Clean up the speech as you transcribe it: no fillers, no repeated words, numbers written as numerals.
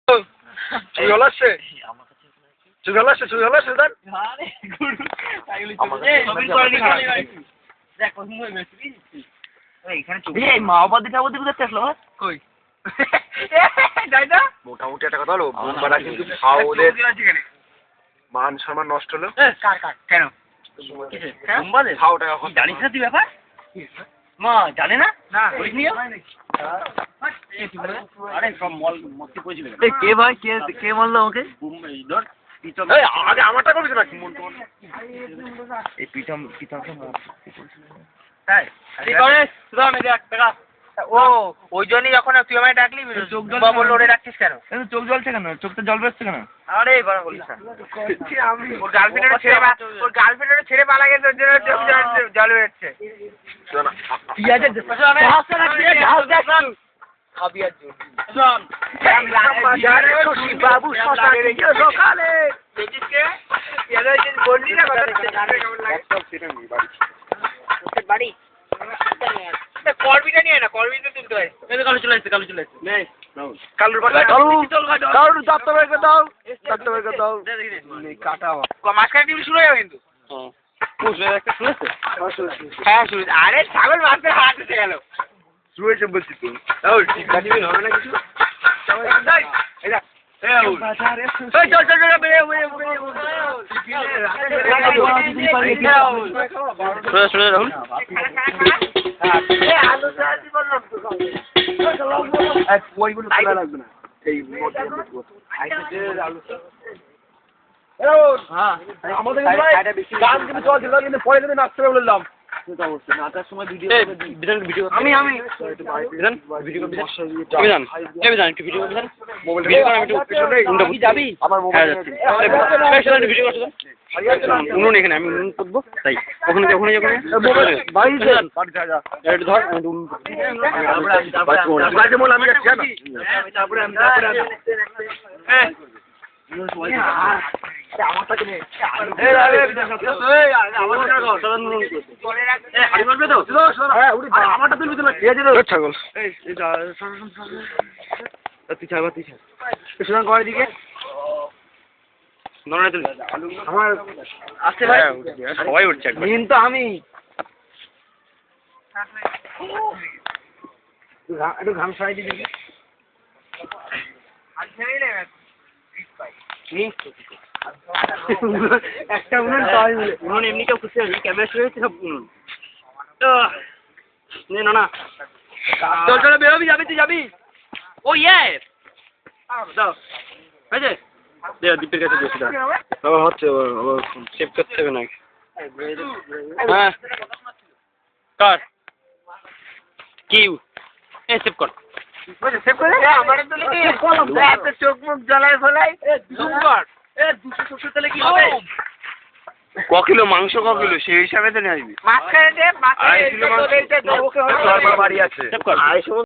চুরি হলো আসছে চুরি হলো সুলতান মাওবাদী ঠাকুর দেখতে আসলো কই মোটামুটি একটা কথা হলো বুমবারা কিন্তু ওদের মান সম্মান নষ্ট হলো কেন জানিস না তুই ব্যাপার মা জানে না আরে সব মল মস্তি করেছিল কে ভাই কে মারলো আমাকে ধর আগে আমারটা করবি নাকি এই পিঠম তাই ও ওই জন্যই যখন তুই আমায় ডাকলি চোখ জল বললো ওরে ডাকছিস কেন চোখ জ্বলছে কেন চোখটা জল বেরোচ্ছে কেন আরে এবার বলিস না ওর গার্লফ্রেন্ডের ছেড়ে পালা গেছে ওর জন্য চোখ জল বেরোচ্ছে বাবু সকালে বাড়ি করবিটা নিয়ে না করবিটা তুলতে হয় কালু চলে আসছে কালুর কালু যাত্রা বের করে দাও কাটা মাঝখানে টিভি শুরু হয়ে যাবে কিন্তু হ্যাঁ শুরু আরে ছাগল মাঝখানে হাত এসে গেল শুরু হয়েছে বলছি তুই হবে না কিছু রাহুল লাগবে না আমাদের গান কিন্তু চলছিল কিন্তু পরে কিন্তু নাচতে বললাম নাচার সময় ভিডিও আমি যাবি আমার উনুন এখানে আমি উনুন করবো তাই ওখানে আমারটা তুলবি তো ছাগল করে দিকে আমার আসছে ভাই সবাই উঠছে কিন্তু আমি একটু ঘাম সরাই দিবি একটা উনুন এমনি কেউ খুশি হয়নি ক্যামেরা শুরু হয়েছে সব উনুন না চল বেরোবি যাবি তুই যাবি ও ইয়ে হয়েছে দীপের কাছে বেশি হচ্ছে সেভ করতে হবে নাকি হ্যাঁ কর কি সেভ কর চোখ মুখ জ্বলাই ফলাই কিলো মাংস কিলো সেই হিসাবে তো নিয়ে আসবি বাড়ি আছে